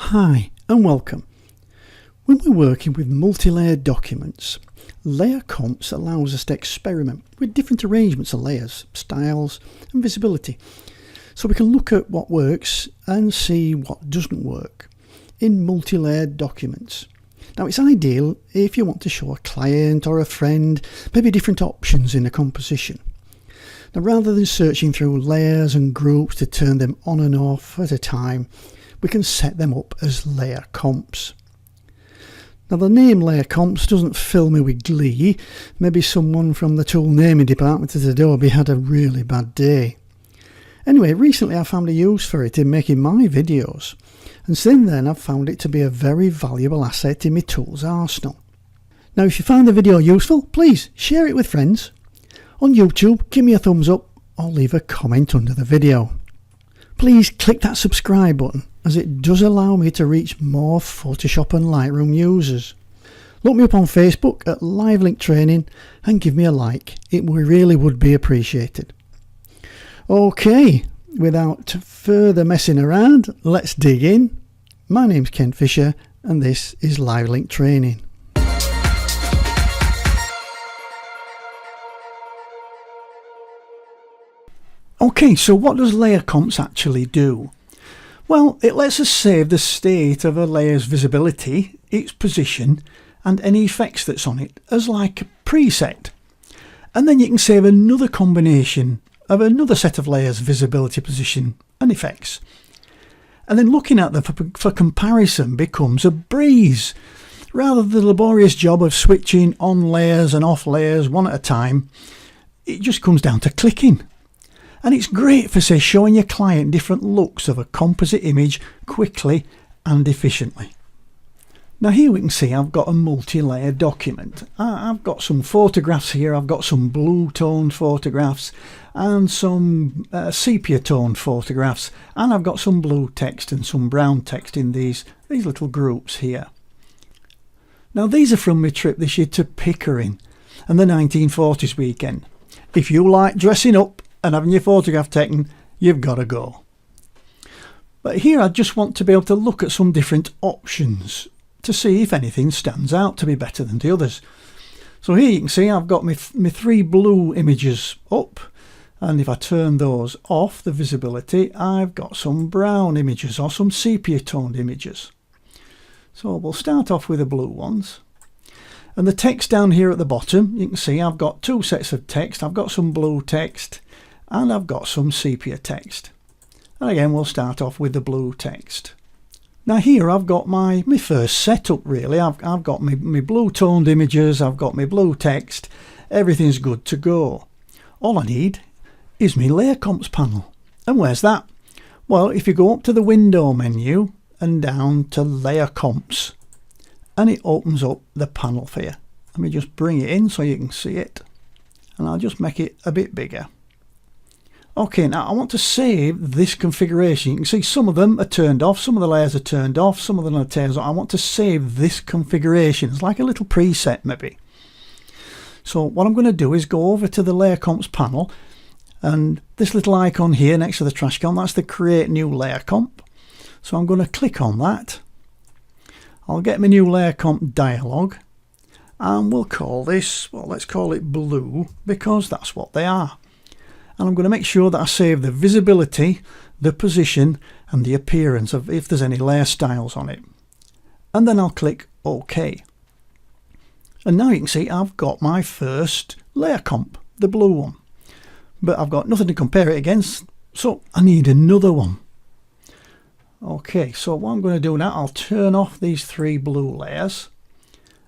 Hi and welcome. When we're working with multi-layered documents, layer comps allows us to experiment with different arrangements of layers, styles and visibility, so we can look at what works and see what doesn't work in multi-layered documents. Now it's ideal if you want to show a client or a friend maybe different options in a composition. Now rather than searching through layers and groups to turn them on and off at a time, we can set them up as layer comps. Now the name layer comps doesn't fill me with glee. Maybe someone from the tool naming department at Adobe had a really bad day. Anyway, recently I found a use for it in making my videos, and since then I've found it to be a very valuable asset in my tools arsenal. Now if you find the video useful, please share it with friends. On YouTube, give me a thumbs up or leave a comment under the video. Please click that subscribe button, as it does allow me to reach more Photoshop and Lightroom users. Look me up on Facebook at LiveLink Training and give me a like. It really would be appreciated. Okay, without further messing around, let's dig in. My name's Ken Fisher and this is LiveLink Training. Okay, so what does layer comps actually do? Well, it lets us save the state of a layer's visibility, its position and any effects that's on it as like a preset. And then you can save another combination of another set of layers' visibility, position and effects. And then looking at them for comparison becomes a breeze. Rather than the laborious job of switching on layers and off layers one at a time, it just comes down to clicking. And it's great for, say, showing your client different looks of a composite image quickly and efficiently. Now here we can see I've got a multi-layered document. I've got some photographs here, I've got some blue toned photographs and some sepia toned photographs, and I've got some blue text and some brown text in these little groups here. Now these are from my trip this year to Pickering and the 1940s weekend. If you like dressing up and having your photograph taken, you've got to go. But here I just want to be able to look at some different options to see if anything stands out to be better than the others. So here you can see I've got my three blue images up, and if I turn those off, the visibility, I've got some brown images or some sepia toned images. So we'll start off with the blue ones. And the text down here at the bottom, you can see I've got two sets of text. I've got some blue text and I've got some sepia text. And again we'll start off with the blue text. Now here I've got my first setup really. I've got my blue toned images, I've got my blue text, everything's good to go. All I need is my layer comps panel. And where's that? Well, if you go up to the window menu and down to layer comps, and it opens up the panel for you. Let me just bring it in so you can see it, and I'll just make it a bit bigger. Okay, now I want to save this configuration. You can see some of them are turned off, some of the layers are turned off, some of them are turned on. I want to save this configuration. It's like a little preset maybe. So what I'm going to do is go over to the layer comps panel, and this little icon here next to the trash can, that's the create new layer comp. So I'm going to click on that. I'll get my new layer comp dialog, and we'll call this, well, let's call it blue because that's what they are. And I'm going to make sure that I save the visibility, the position and the appearance of if there's any layer styles on it. And then I'll click OK. And now you can see I've got my first layer comp, the blue one. But I've got nothing to compare it against, so I need another one. Okay, so what I'm going to do now, I'll turn off these three blue layers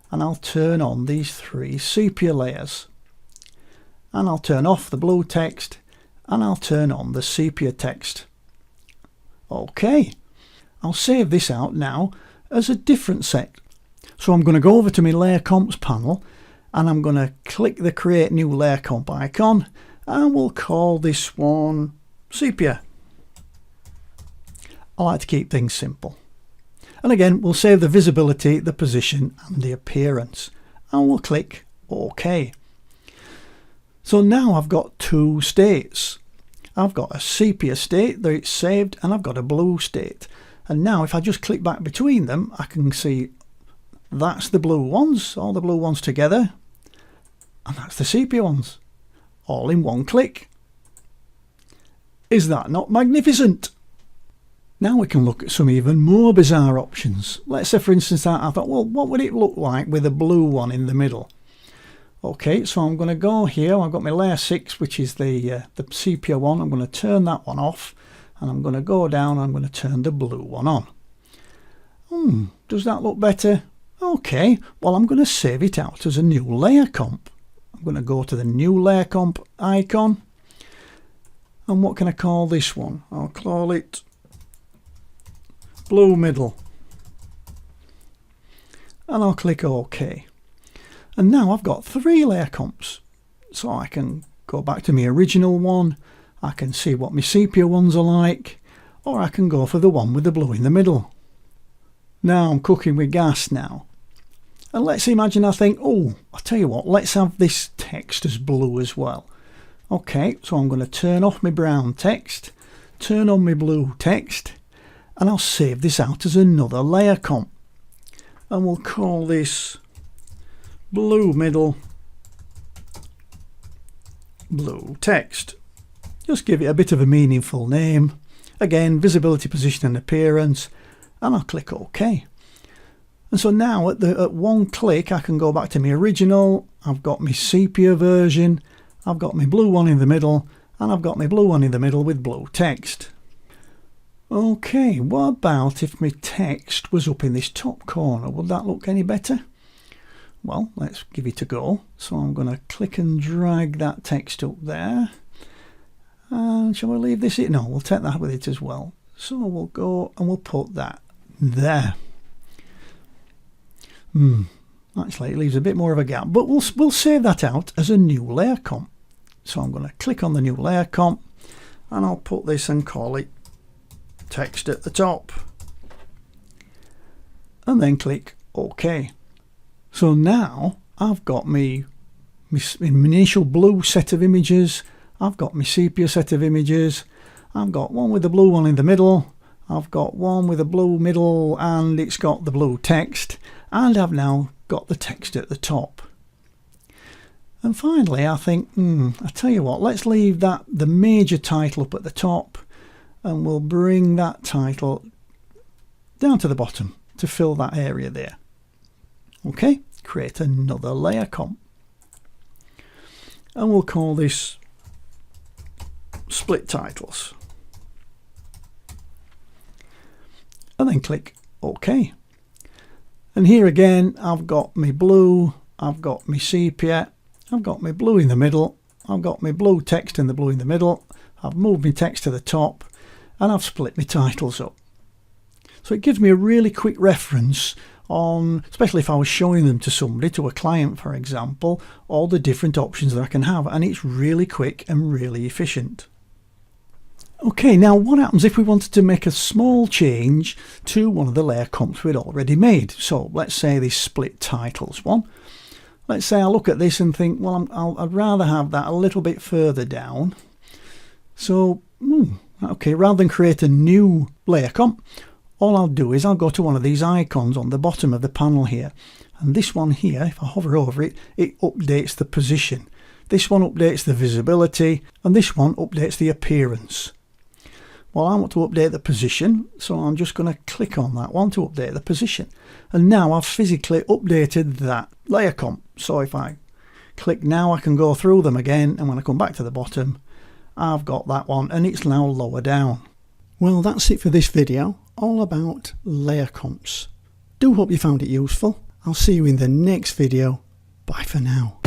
and I'll turn on these three sepia layers. And I'll turn off the blue text and I'll turn on the sepia text. Okay, I'll save this out now as a different set. So I'm going to go over to my layer comps panel and I'm going to click the create new layer comp icon, and we'll call this one sepia. I like to keep things simple. And again, we'll save the visibility, the position and the appearance, and we'll click OK. So now I've got two states. I've got a sepia state that it's saved, and I've got a blue state. And now if I just click back between them, I can see that's the blue ones, all the blue ones together, and that's the sepia ones, all in one click. Is that not magnificent? Now we can look at some even more bizarre options. Let's say for instance I thought, well, what would it look like with a blue one in the middle? Okay, so I'm going to go here. I've got my layer 6, which is the sepia one. I'm going to turn that one off, and I'm going to go down. I'm going to turn the blue one on. Does that look better? Okay, well, I'm going to save it out as a new layer comp. I'm going to go to the new layer comp icon, and what can I call this one? I'll call it blue middle, and I'll click OK. And now I've got 3 layer comps, so I can go back to my original one, I can see what my sepia ones are like, or I can go for the one with the blue in the middle. Now I'm cooking with gas now. And let's imagine I think, oh, I'll tell you what, let's have this text as blue as well. Okay, so I'm going to turn off my brown text, turn on my blue text, and I'll save this out as another layer comp. And we'll call this blue middle, blue text. Just give it a bit of a meaningful name. Again, visibility, position and appearance, and I'll click OK. And so now at one click I can go back to my original. I've got my sepia version, I've got my blue one in the middle, and I've got my blue one in the middle with blue text. Okay, what about if my text was up in this top corner? Would that look any better? Well, let's give it a go. So I'm going to click and drag that text up there. And shall we leave this in? No, we'll take that with it as well. So we'll go and we'll put that there. Actually, it leaves a bit more of a gap, but we'll save that out as a new layer comp. So I'm going to click on the new layer comp, and I'll put this and call it text at the top. And then click OK. So now I've got my initial blue set of images, I've got my sepia set of images, I've got one with the blue one in the middle, I've got one with a blue middle and it's got the blue text, and I've now got the text at the top. And finally I think, I tell you what, let's leave the major title up at the top, and we'll bring that title down to the bottom to fill that area there. Okay, create another layer comp, and we'll call this split titles, and then click OK. And here again I've got my blue, I've got my sepia, I've got my blue in the middle, I've got my blue text and the blue in the middle, I've moved my text to the top, and I've split my titles up. So it gives me a really quick reference on, especially if I was showing them to somebody, to a client for example, all the different options that I can have, and it's really quick and really efficient. Okay, now what happens if we wanted to make a small change to one of the layer comps we'd already made? So let's say this split titles one. Let's say I look at this and think, well, I'd rather have that a little bit further down. So, okay, rather than create a new layer comp, all I'll do is I'll go to one of these icons on the bottom of the panel here, and this one here, if I hover over it, it updates the position. This one updates the visibility, and this one updates the appearance. Well, I want to update the position, so I'm just going to click on that one to update the position. And now I've physically updated that layer comp. So if I click now, I can go through them again, and when I come back to the bottom, I've got that one, and it's now lower down. Well, that's it for this video, all about layer comps. Do hope you found it useful. I'll see you in the next video. Bye for now.